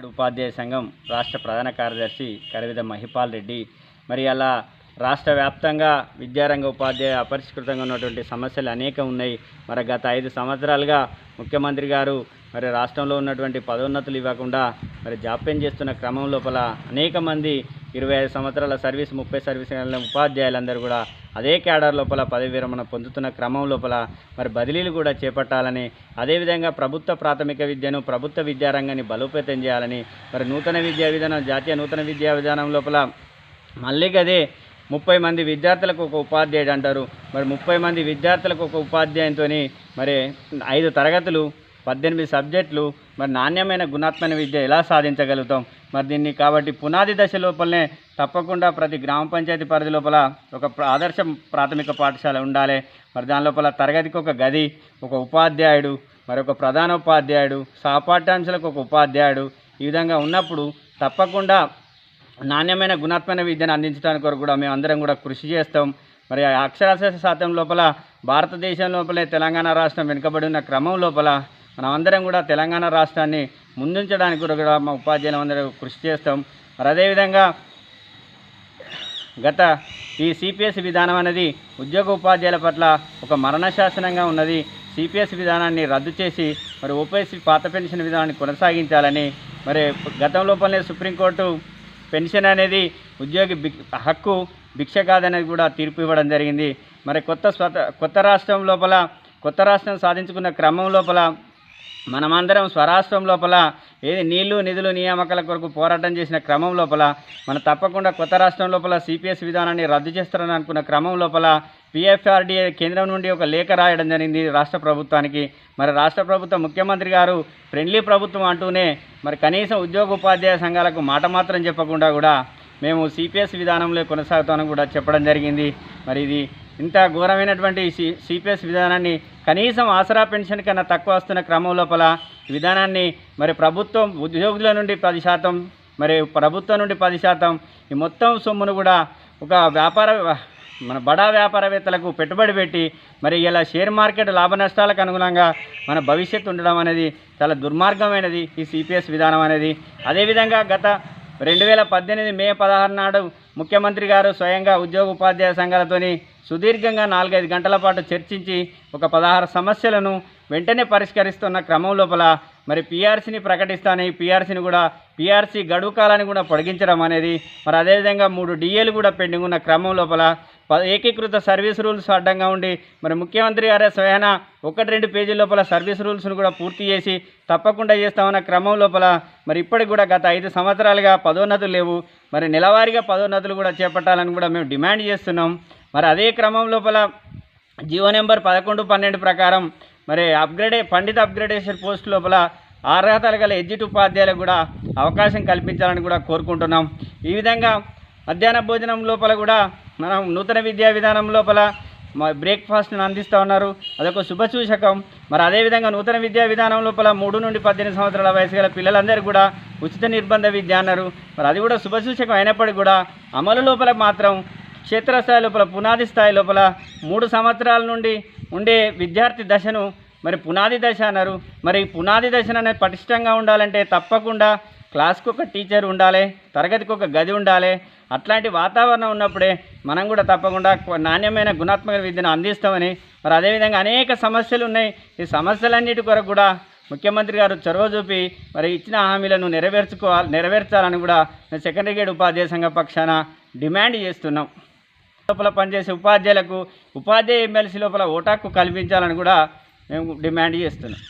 ఉపాధ్యాయ సంఘం రాష్ట్ర ప్రధాన కార్యదర్శి కరివిద మహిపాల్ రెడ్డి మరి అలా రాష్ట్ర వ్యాప్తంగా విద్యారంగ ఉపాధ్యాయ అపరిష్కృతంగా ఉన్నటువంటి సమస్యలు అనేకం ఉన్నాయి. మరి గత 5 సంవత్సరాలుగా ముఖ్యమంత్రి గారు మరి రాష్ట్రంలో ఉన్నటువంటి పదోన్నతులు ఇవ్వకుండా మరి జాప్యం చేస్తున్న క్రమం లోపల అనేక మంది 25 సంవత్సరాల సర్వీస్ 30 సర్వీస్ ఉపాధ్యాయులందరూ కూడా అదే క్యాడర్ లోపల పదవి విరమణ పొందుతున్న క్రమం లోపల మరి బదిలీలు కూడా చేపట్టాలని, అదేవిధంగా ప్రభుత్వ ప్రాథమిక విద్యను ప్రభుత్వ విద్యారంగాన్ని బలోపేతం చేయాలని, మరి నూతన విద్యా విధానం జాతీయ నూతన విద్యా విధానం లోపల మళ్ళీ గదే 30 మంది విద్యార్థులకు ఒక ఉపాధ్యాయుడు అంటారు. మరి 30 మంది విద్యార్థులకు ఒక ఉపాధ్యాయునితో మరి 5 తరగతులు 18 సబ్జెక్టులు మరి నాణ్యమైన గుణాత్మక విద్య ఎలా సాధించగలుగుతాం? మరి దీన్ని కాబట్టి పునాది దశ లోపలనే తప్పకుండా ప్రతి గ్రామ పంచాయతీ పరిధి లోపల ఒక ఆదర్శ ప్రాథమిక పాఠశాల ఉండాలి. మరి దాని లోపల తరగతికి ఒక గది, ఒక ఉపాధ్యాయుడు, మరి ఒక ప్రధాన ఉపాధ్యాయుడు, సహపాఠ్యాంశాలకు ఒక ఉపాధ్యాయుడు, ఈ విధంగా ఉన్నప్పుడు తప్పకుండా నాణ్యమైన గుణాత్మక విద్యను అందించడానికి కొరకు కూడా మేము అందరం కూడా కృషి చేస్తాం. మరి అక్షరాస్యత శాతం లోపల భారతదేశం లోపలే తెలంగాణ రాష్ట్రం వెనుకబడి ఉన్న క్రమం లోపల మనం అందరం కూడా తెలంగాణ రాష్ట్రాన్ని ముందుంచడానికి కూడా మా ఉపాధ్యాయులు అందరూ కృషి చేస్తాం. మరి అదేవిధంగా గత ఈ సిపిఎస్ విధానం అనేది ఉద్యోగ ఉపాధ్యాయుల పట్ల ఒక మరణ శాసనంగా ఉన్నది. సిపిఎస్ విధానాన్ని రద్దు చేసి మరి ఓపీఎస్సీ పాత పెన్షన్ విధానాన్ని కొనసాగించాలని, మరి గతం లోపలనే సుప్రీంకోర్టు పెన్షన్ అనేది ఉద్యోగి హక్కు, భిక్ష కాదనేది కూడా తీర్పు ఇవ్వడం జరిగింది. మరి కొత్త రాష్ట్రం సాధించుకున్న క్రమం లోపల మనమందరం స్వరాష్ట్రం లోపల ఏది నీళ్లు నిధులు నియామకాల కొరకు పోరాటం చేసిన క్రమం లోపల మనం తప్పకుండా కొత్త రాష్ట్రం లోపల సిపిఎస్ విధానాన్ని రద్దు చేస్తారని అనుకున్న క్రమం లోపల పిఎఫ్ఆర్డీఏ కేంద్రం నుండి ఒక లేఖ రాయడం జరిగింది రాష్ట్ర ప్రభుత్వానికి. మరి రాష్ట్ర ప్రభుత్వం ముఖ్యమంత్రి గారు ఫ్రెండ్లీ ప్రభుత్వం అంటూనే మరి కనీసం ఉద్యోగ ఉపాధ్యాయ సంఘాలకు మాట మాత్రం చెప్పకుండా కూడా మేము సిపిఎస్ విధానంలో కొనసాగుతామని కూడా చెప్పడం జరిగింది. మరి ఇది ఇంత ఘోరమైనటువంటి సిపిఎస్ విధానాన్ని కనీసం ఆసరా పెన్షన్ కన్నా తక్కువ వస్తున్న క్రమం లోపల విధానాన్ని మరి ప్రభుత్వం ఉద్యోగుల నుండి 10%, మరి ప్రభుత్వం నుండి 10%, ఈ మొత్తం సొమ్మును కూడా ఒక మన బడా వ్యాపారవేత్తలకు పెట్టుబడి పెట్టి మరి ఇలా షేర్ మార్కెట్ లాభ నష్టాలకు అనుగుణంగా మన భవిష్యత్తు ఉండడం అనేది చాలా దుర్మార్గమైనది ఈ సిపిఎస్ విధానం అనేది. అదేవిధంగా గత 2018 మే 16 నాడు ముఖ్యమంత్రి గారు స్వయంగా ఉద్యోగ ఉపాధ్యాయ సంఘాలతోని సుదీర్ఘంగా 4-5 గంటల పాటు చర్చించి ఒక 16 సమస్యలను వెంటనే పరిష్కరిస్తున్న క్రమం లోపల మరి పీఆర్సీని ప్రకటిస్తాను, పీఆర్సీని కూడా పీఆర్సీ గడువు కాలాన్ని కూడా పొడిగించడం అనేది, మరి అదేవిధంగా 3 డిఏలు కూడా పెండింగ్ ఉన్న క్రమం లోపల ఏకీకృత సర్వీస్ రూల్స్ అడ్డంగా ఉండి మరి ముఖ్యమంత్రి గారే స్వయాన 1-2 పేజీల లోపల సర్వీస్ రూల్స్ను కూడా పూర్తి చేసి తప్పకుండా చేస్తామన్న క్రమం లోపల మరి ఇప్పటికి కూడా గత 5 సంవత్సరాలుగా పదోన్నతులు లేవు. మరి నెలవారీగా పదోన్నతులు కూడా చేపట్టాలని కూడా మేము డిమాండ్ చేస్తున్నాం. మరి అదే క్రమం లోపల జీవో నెంబర్ 11-12 ప్రకారం మరి పండిత అప్గ్రేడేషన్ పోస్ట్ లోపల అర్హతలు గల ఎగ్జిట్ ఉపాధ్యాయులకు కూడా అవకాశం కల్పించాలని కూడా కోరుకుంటున్నాం. ఈ విధంగా మధ్యాహ్న భోజనం లోపల కూడా మనం నూతన విద్యా విధానం లోపల బ్రేక్ఫాస్ట్ను అందిస్తూ ఉన్నారు, అదొక శుభసూచకం. మరి అదేవిధంగా నూతన విద్యా విధానం లోపల 3 నుండి 18 సంవత్సరాల వయసు గల పిల్లలందరూ కూడా ఉచిత నిర్బంధ విద్య అన్నారు. మరి అది కూడా శుభసూచకం అయినప్పటికీ కూడా అమలు లోపల మాత్రం క్షేత్రస్థాయి లోపల పునాది స్థాయి లోపల 3 సంవత్సరాల నుండి ఉండే విద్యార్థి దశను మరి పునాది దశ అన్నారు. మరి పునాది దశను అనేది పటిష్టంగా ఉండాలంటే తప్పకుండా క్లాస్కి ఒక టీచర్ ఉండాలి, తరగతికి ఒక గది ఉండాలి. అట్లాంటి వాతావరణం ఉన్నప్పుడే మనం కూడా తప్పకుండా నాణ్యమైన గుణాత్మక విద్యను అందిస్తామని, మరి అదేవిధంగా అనేక సమస్యలు ఉన్నాయి. ఈ సమస్యలన్నిటి కొరకు కూడా ముఖ్యమంత్రి గారు చొరవ చూపి మరి ఇచ్చిన హామీలను నెరవేర్చాలని కూడా సెకండరీ గ్రేడ్ ఉపాధ్యాయ సంఘ పక్షాన డిమాండ్ చేస్తున్నాం. లోపల పనిచేసే ఉపాధ్యాయులకు ఉపాధ్యాయ ఎమ్మెల్సీ లోపల ఓటాకు కల్పించాలని కూడా మేము డిమాండ్ చేస్తున్నాం.